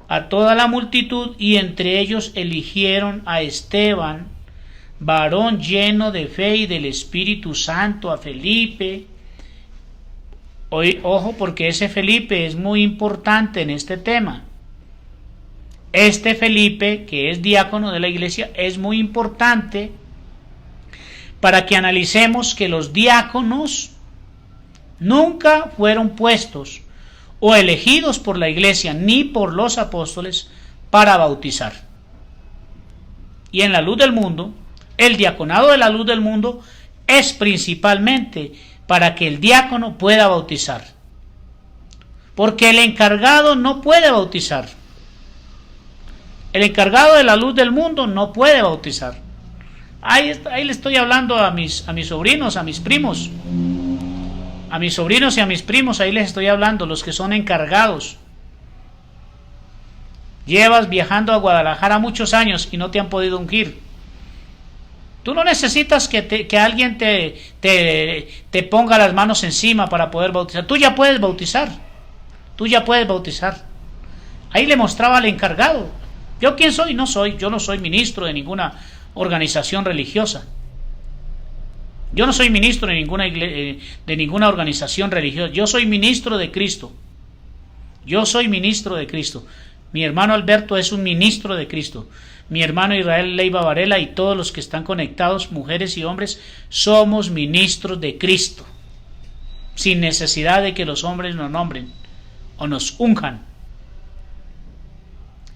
a toda la multitud, y entre ellos eligieron a Esteban, varón lleno de fe y del Espíritu Santo, a Felipe. Ojo, porque ese Felipe es muy importante en este tema. Este Felipe, que es diácono de la iglesia, es muy importante para que analicemos que los diáconos nunca fueron puestos o elegidos por la iglesia ni por los apóstoles para bautizar. Y en la luz del mundo, el diaconado de la luz del mundo es principalmente para que el diácono pueda bautizar, porque el encargado no puede bautizar. El encargado de la luz del mundo no puede bautizar. Ahí le estoy hablando a mis sobrinos, a mis primos. A mis sobrinos y a mis primos, ahí les estoy hablando, los que son encargados. Llevas viajando a Guadalajara muchos años y no te han podido ungir. Tú no necesitas que alguien te ponga las manos encima para poder bautizar. Tú ya puedes bautizar. Ahí le mostraba al encargado. ¿Yo quién soy? Yo no soy ministro de ninguna organización religiosa. Yo no soy ministro de ninguna organización religiosa. Yo soy ministro de Cristo. Mi hermano Alberto es un ministro de Cristo. Mi hermano Israel Leiva Varela y todos los que están conectados, mujeres y hombres, somos ministros de Cristo, sin necesidad de que los hombres nos nombren o nos unjan,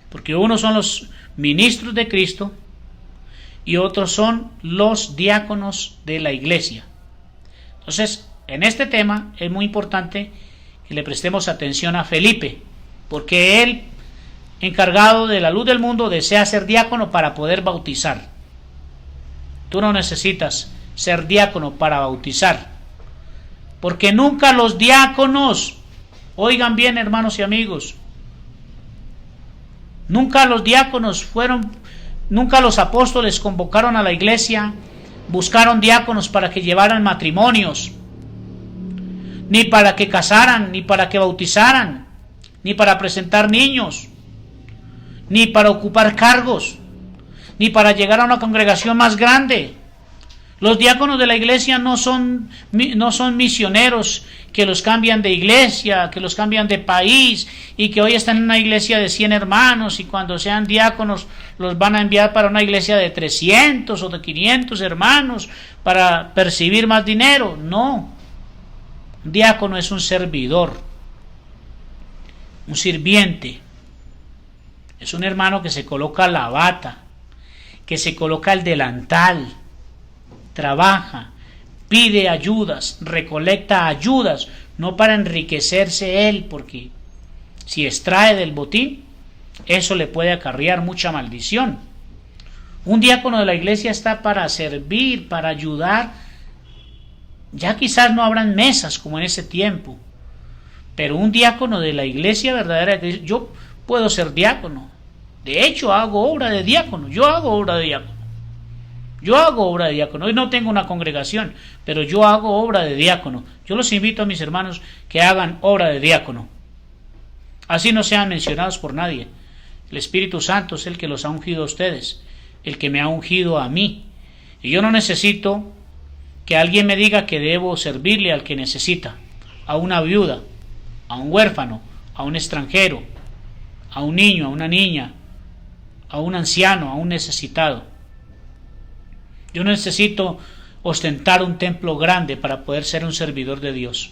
porque unos son los ministros de Cristo y otros son los diáconos de la iglesia. Entonces, en este tema es muy importante que le prestemos atención a Felipe, porque él, encargado de la luz del mundo, desea ser diácono para poder bautizar. Tú no necesitas ser diácono para bautizar, porque nunca los diáconos, oigan bien, hermanos y amigos, nunca los apóstoles convocaron a la iglesia, buscaron diáconos para que llevaran matrimonios, ni para que casaran, ni para que bautizaran, ni para presentar niños, ni para ocupar cargos, ni para llegar a una congregación más grande. Los diáconos de la iglesia no son misioneros que los cambian de iglesia, que los cambian de país y que hoy están en una iglesia de 100 hermanos y cuando sean diáconos los van a enviar para una iglesia de 300 o de 500 hermanos para percibir más dinero. No, un diácono es un servidor, un sirviente. Es un hermano que se coloca la bata, que se coloca el delantal, trabaja, pide ayudas, recolecta ayudas, no para enriquecerse él, porque si extrae del botín, eso le puede acarrear mucha maldición. Un diácono de la iglesia está para servir, para ayudar. Ya quizás no habrán mesas como en ese tiempo, pero un diácono de la iglesia verdadera, yo puedo ser diácono. De hecho, hago obra de diácono. Yo hago obra de diácono. Hoy no tengo una congregación, pero yo hago obra de diácono. Yo los invito a mis hermanos que hagan obra de diácono. Así no sean mencionados por nadie. El Espíritu Santo es el que los ha ungido a ustedes, el que me ha ungido a mí. Y yo no necesito que alguien me diga que debo servirle al que necesita, a una viuda, a un huérfano, a un extranjero, a un niño, a una niña, a un anciano, a un necesitado. Yo no necesito ostentar un templo grande para poder ser un servidor de Dios.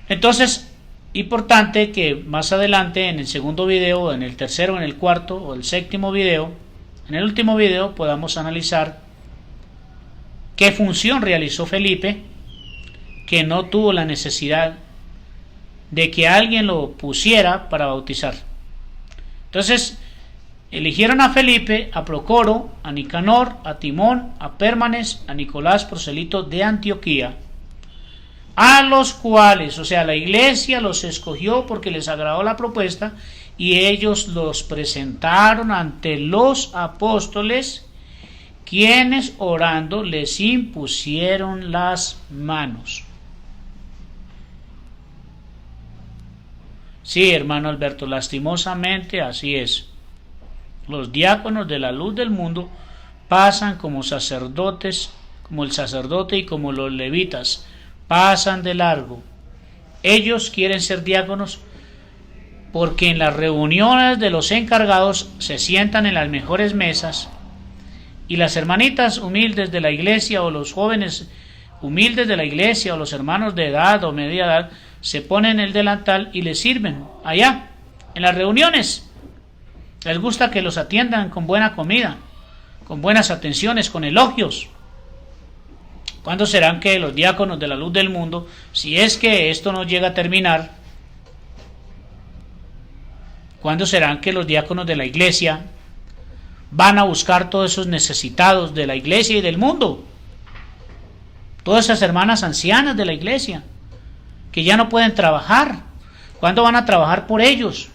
Entonces, importante que más adelante en el segundo video, en el tercero, en el cuarto o el séptimo video, en el último video podamos analizar qué función realizó Felipe, que no tuvo la necesidad de que alguien lo pusiera para bautizar. Entonces, eligieron a Felipe, a Procoro, a Nicanor, a Timón, a Pérmanes, a Nicolás, prosélito de Antioquía, a los cuales, o sea, la iglesia los escogió porque les agradó la propuesta y ellos los presentaron ante los apóstoles, quienes orando les impusieron las manos. Sí, hermano Alberto, lastimosamente así es. Los diáconos de la luz del mundo pasan como sacerdotes, como el sacerdote y como los levitas, pasan de largo. Ellos quieren ser diáconos porque en las reuniones de los encargados se sientan en las mejores mesas y las hermanitas humildes de la iglesia o los jóvenes humildes de la iglesia o los hermanos de edad o media edad se ponen el delantal y les sirven allá en las reuniones. Les gusta que los atiendan con buena comida, con buenas atenciones, con elogios. ¿Cuándo serán que los diáconos de la luz del mundo, si es que esto no llega a terminar, cuándo serán que los diáconos de la iglesia van a buscar todos esos necesitados de la iglesia y del mundo? Todas esas hermanas ancianas de la iglesia que ya no pueden trabajar. ¿Cuándo van a trabajar por ellos?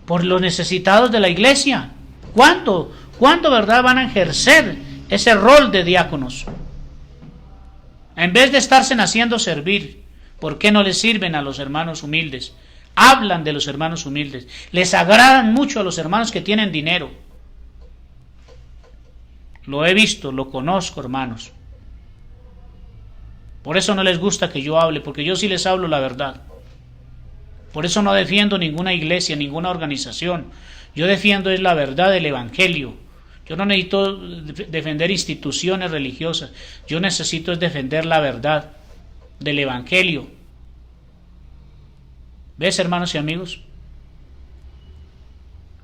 Por los necesitados de la iglesia. ¿Cuándo? ¿Cuándo, verdad, van a ejercer ese rol de diáconos? En vez de estarse haciendo servir, ¿por qué no les sirven a los hermanos humildes? Hablan de los hermanos humildes. Les agradan mucho a los hermanos que tienen dinero. Lo he visto, lo conozco, hermanos. Por eso no les gusta que yo hable, porque yo sí les hablo la verdad. Por eso no defiendo ninguna iglesia, ninguna organización. Yo defiendo es la verdad del evangelio. Yo no necesito defender instituciones religiosas. Yo necesito es defender la verdad del evangelio. ¿Ves, hermanos y amigos?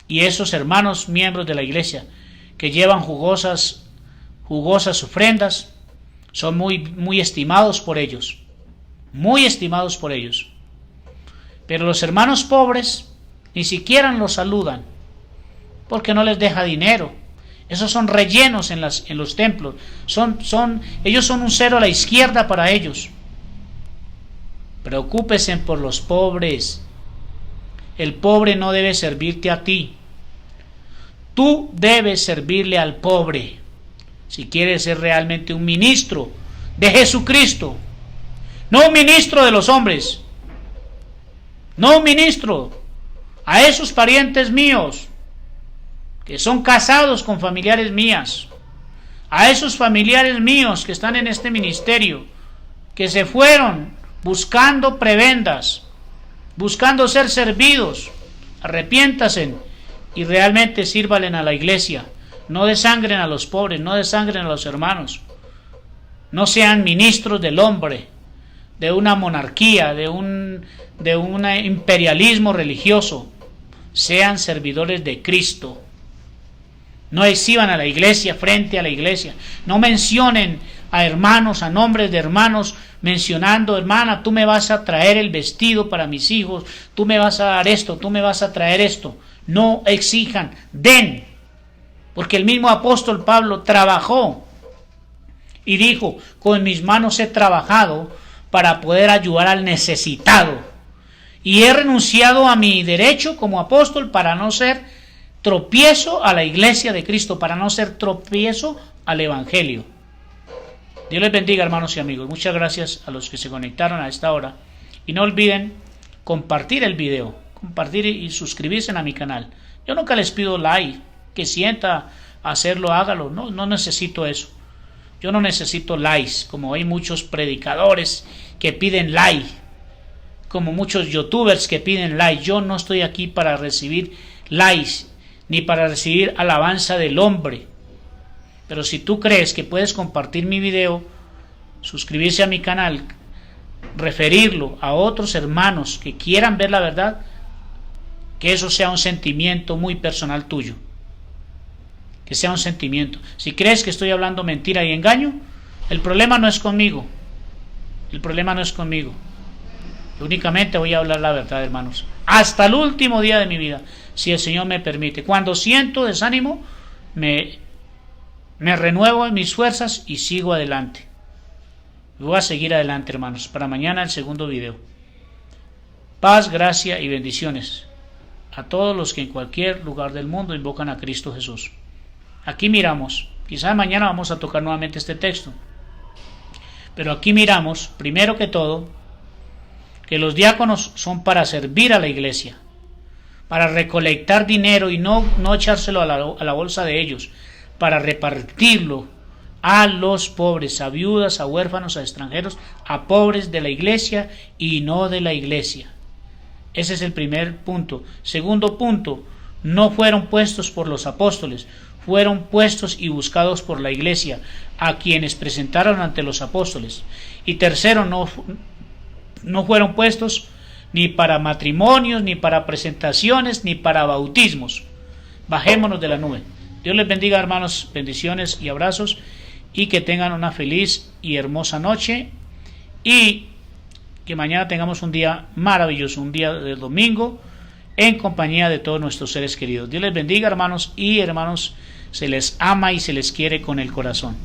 Y esos hermanos miembros de la iglesia que llevan jugosas ofrendas son muy estimados por ellos. Muy estimados por ellos. Pero los hermanos pobres ni siquiera los saludan porque no les deja dinero. Esos son rellenos en los templos. Ellos son un cero a la izquierda para ellos. Preocúpese por los pobres. El pobre no debe servirte a ti. Tú debes servirle al pobre. Si quieres ser realmente un ministro de Jesucristo. No un ministro de los hombres. No un ministro a esos parientes míos que son casados con familiares mías, a esos familiares míos que están en este ministerio, que se fueron buscando prebendas, buscando ser servidos. Arrepiéntanse y realmente sírvalen a la iglesia. No desangren a los pobres, no desangren a los hermanos. No sean ministros del hombre, de una monarquía, de un imperialismo religioso. Sean servidores de Cristo. No exhiban a la iglesia frente a la iglesia. No mencionen a hermanos, a nombres de hermanos, mencionando: hermana, tú me vas a traer el vestido para mis hijos, tú me vas a dar esto, tú me vas a traer esto. No exijan, den. Porque el mismo apóstol Pablo trabajó y dijo: con mis manos he trabajado para poder ayudar al necesitado. Y he renunciado a mi derecho como apóstol para no ser tropiezo a la iglesia de Cristo, para no ser tropiezo al evangelio. Dios les bendiga, hermanos y amigos. Muchas gracias a los que se conectaron a esta hora. Y no olviden compartir el video, compartir y suscribirse a mi canal. Yo nunca les pido like, que sienta hacerlo, hágalo. No necesito eso. Yo no necesito likes, como hay muchos predicadores que piden like, como muchos youtubers que piden like. Yo no estoy aquí para recibir likes, ni para recibir alabanza del hombre. Pero si tú crees que puedes compartir mi video, suscribirse a mi canal, referirlo a otros hermanos que quieran ver la verdad, que eso sea un sentimiento muy personal tuyo, que sea un sentimiento. Si crees que estoy hablando mentira y engaño, el problema no es conmigo, el problema no es conmigo. Únicamente voy a hablar la verdad, hermanos, hasta el último día de mi vida, si el Señor me permite. Cuando siento desánimo, me renuevo en mis fuerzas y sigo adelante. Voy a seguir adelante, hermanos. Para mañana el segundo video. Paz, gracia y bendiciones a todos los que en cualquier lugar del mundo invocan a Cristo Jesús. Aquí miramos, quizás mañana vamos a tocar nuevamente este texto, pero aquí miramos, primero que todo, que los diáconos son para servir a la iglesia, para recolectar dinero y no echárselo a la bolsa de ellos, para repartirlo a los pobres, a viudas, a huérfanos, a extranjeros, a pobres de la iglesia y no de la iglesia. Ese es el primer punto. Segundo punto, no fueron puestos por los apóstoles, fueron puestos y buscados por la iglesia, a quienes presentaron ante los apóstoles. Y tercero, no fueron puestos ni para matrimonios, ni para presentaciones, ni para bautismos. Bajémonos de la nube. Dios les bendiga, hermanos, bendiciones y abrazos, y que tengan una feliz y hermosa noche, y que mañana tengamos un día maravilloso, un día del domingo, en compañía de todos nuestros seres queridos. Dios les bendiga, hermanos y hermanos, se les ama y se les quiere con el corazón.